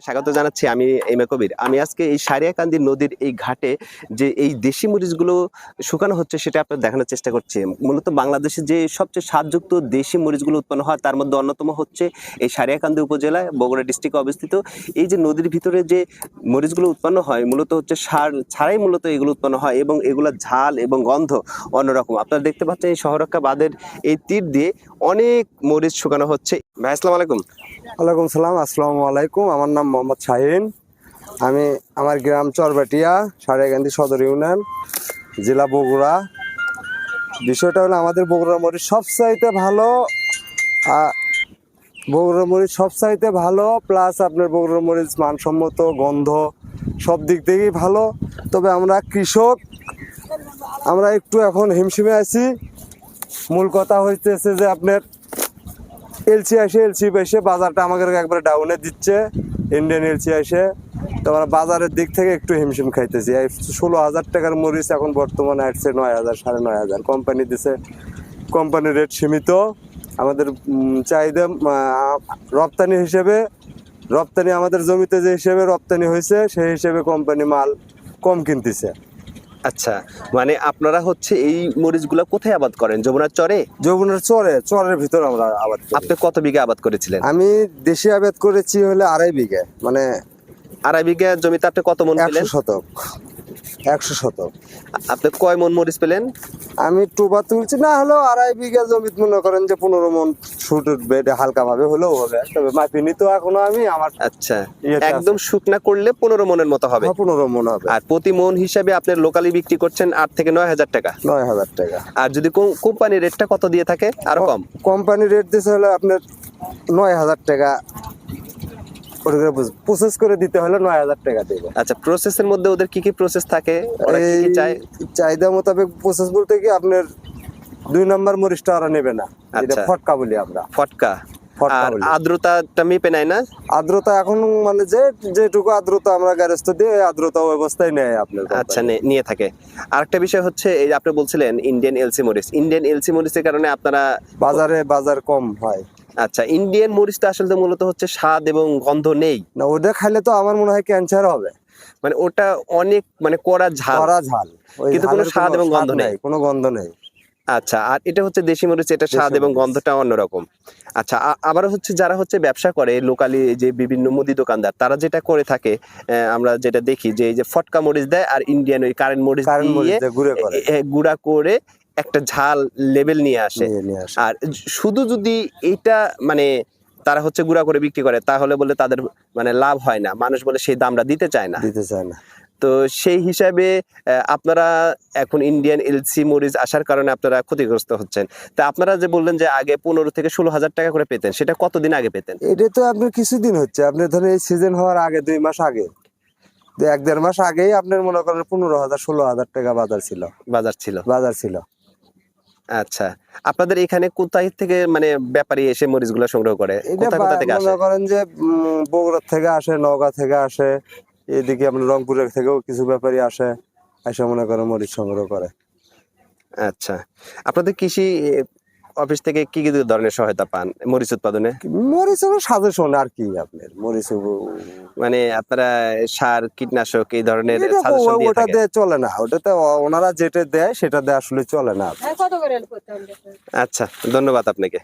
স্বাগত জানাচ্ছি। আমি এম এ কবির। আমি আজকে এই সারিয়াকান্দি নদীর এই ঘাটে যে এই দেশি মরিচগুলো শুকানো হচ্ছে সেটা আপনার দেখানোর চেষ্টা করছি। মূলত বাংলাদেশে যে সবচেয়ে স্বাদযুক্ত দেশি মরিচগুলো উৎপন্ন হয় তার মধ্যে অন্যতম হচ্ছে এই সারিয়াকান্দি উপজেলায় বগুড়া ডিস্ট্রিক্টে অবস্থিত। এই যে নদীর ভিতরে যে মরিচগুলো উৎপন্ন হয় মূলত হচ্ছে সার ছাড়াই মূলত এগুলো উৎপন্ন হয় এবং এগুলা ঝাল এবং গন্ধ অন্যরকম। আপনারা দেখতে পাচ্ছেন এই শহরকা বাঁধের এই তীর দিয়ে অনেক মরিচ শুকানো হচ্ছে। ভাই আসসালামু আলাইকুম। ওয়ালাইকুম সালাম। আসসালামু আলাইকুম। আমার নাম মোহাম্মদ শাহিন। আমার গ্রাম চরবাটিয়া, সারিয়াকান্দি সদর ইউনিয়ন, জেলা বগুড়া। বিষয়টা হলো আমাদের বগুড়ার মরিচ সবচাইতে ভালো। বগুড়ার মরিচ সবচাইতে ভালো, প্লাস আপনার বগুড়ার মরিচ মানসম্মত, গন্ধ সব দিক থেকেই ভালো। তবে আমরা কৃষক, আমরা একটু এখন হিমশিমে আছি। মূল কথা হইতেছে যে আপনার এলসি এসে বাজারটা আমাকে একবারে ডাউনে দিচ্ছে। ইন্ডিয়ান এলসি এসে তো আমরা বাজারের দিক থেকে একটু হিমশিম খাইতেছি। 16,000 টাকার মরিচ এখন বর্তমানে আসছে 9,000, 9,500 কোম্পানি দিছে। কোম্পানির রেট সীমিত। আমাদের চাহিদা রপ্তানি হিসেবে, রপ্তানি আমাদের জমিতে যে হিসেবে রপ্তানি হয়েছে সেই হিসেবে কোম্পানি মাল কম কিনতেছে। আচ্ছা, মানে আপনারা হচ্ছে এই মরিচগুলো কোথায় আবাদ করেন? যমুনার চরে? যমুনার চরের ভিতর আমরা আবাদ করি। আপনি কত বিঘা আবাদ করেছিলেন? আমি দেশি আবাদ করেছি হলে 2.5 বিঘা, মানে 2.5 বিঘা জমিতে আপনি কত মন পেলেন? 100 শতক। আপনি কয় মন মরিচ পেলেন? আমি টুবা তুলছি না হলেও 2.5 বিঘা জমি মনে করেন যে 15 মন শুট উঠবে, এটা হালকা ভাবে হলেও হবে। তবে মাপিনি তো এখনো আমি। আমার আচ্ছা, একদম শুকনা করলে 15 মনের মতো হবে। 15 মন হবে। আর প্রতি মন হিসাবে আপনি লোকালি বিক্রি করছেন 8 থেকে 9,000 টাকা। 9,000 টাকা। আর যদি কোম্পানির রেটটা কত দিয়ে থাকে? আরো কম। কোম্পানি রেট দিতে হলে আপনার 9,000 টাকা, প্রসেস করে দিতে হলে 9,000 টাকা দেবে। আচ্ছা, প্রসেসের মধ্যে ওদের কি কি প্রসেস থাকে? ওরা কি কি চায়? চাহিদা মোতাবেক প্রসেস বলতে কি আপনার 2 নাম্বার মরিচটা ওরা নেবে না, এটা ফটকা বলি আমরা। ফটকা। আর আর্দ্রতাটা মেপে নেয় না? আর্দ্রতা এখন মানে যেটুকু আর্দ্রতা আমরা গ্যারেজটা দিয়ে আর্দ্রতা অবস্থায় নেয় আপনার। আচ্ছা, নিয়ে থাকে। আরেকটা বিষয় হচ্ছে এই আপনি বলছিলেন ইন্ডিয়ান এলসি মরিচ। ইন্ডিয়ান এলসি মরিচের কারণে আপনারা বাজার কম হয়। আচ্ছা, ইন্ডিয়ান মরিচটা আসলে মূলত হচ্ছে স্বাদ এবং গন্ধ নেই না, ওটা খাইলে তো আমার মনে হয় ক্যান্সার হবে। মানে ওটা অনেক মানে কড়া ঝাল, কিন্তু কোনো স্বাদ এবং গন্ধ নেই, কোনো গন্ধ নেই। আচ্ছা, আর এটা হচ্ছে দেশি মরিচ, এটা স্বাদ এবং গন্ধটা অন্যরকম। আচ্ছা, আবার হচ্ছে যারা হচ্ছে ব্যবসা করে লোকালি, যে বিভিন্ন মুদি দোকানদার, তারা যেটা করে থাকে, আমরা যেটা দেখি যে এই যে ফটকা মরিচ দেয় আর ইন্ডিয়ান ওই কারেন্ট মরিচ দিয়ে গুঁড়া করে একটা ঝাল লেভেল নিয়ে আসে। আর শুধু যদি এইটা মানে তারা হচ্ছে গুঁড়া করে বিক্রি করে তাহলে বলে তাদের মানে লাভ হয় না, মানুষ বলে সেই দামটা দিতে চায় না। তো সেই হিসাবে আপনারা এখন ইন্ডিয়ান এলসি মরিচ আসার কারণে আপনারা ক্ষতিগ্রস্ত হচ্ছেন। তা আপনারা যে বললেন যে আগে 15 থেকে 16,000 টাকা করে পেতেন, সেটা কতদিন আগে পেতেন? এটা তো আপনার কিছুদিন হচ্ছে, আপনার ধরেন এই সিজন হওয়ার আগে 2 মাস আগে, 1-1.5 মাস আগেই আপনার মনে করেন 15,000 16,000 টাকা বাজার ছিল। আচ্ছা, আপনাদের এখানে কোথায় থেকে মানে ব্যাপারী এসে মরিচগুলো সংগ্রহ করে? কোথা থেকে আসে? মনে করেন যে বগুড়া থেকে আসে, নওগাঁ থেকে আসে, এদিকে আপনার রংপুরের থেকেও কিছু ব্যাপারী আসে, এসে মনে করেন মরিচ সংগ্রহ করে। আচ্ছা, আপনাদের কৃষি অফিস থেকে কি কি ধরনের সহায়তা পান মরিচ উৎপাদনে? মরিচ সাজেশন আর কি, আপনার মরিচ মানে আপনারা সার, কীটনাশক এই ধরনের সাজেশন দিয়ে থাকেন? ওটা চলে না, ওটাতে ওনারা যেটা দেয় সেটা দিয়ে আসলে চলে না। আচ্ছা, ধন্যবাদ আপনাকে।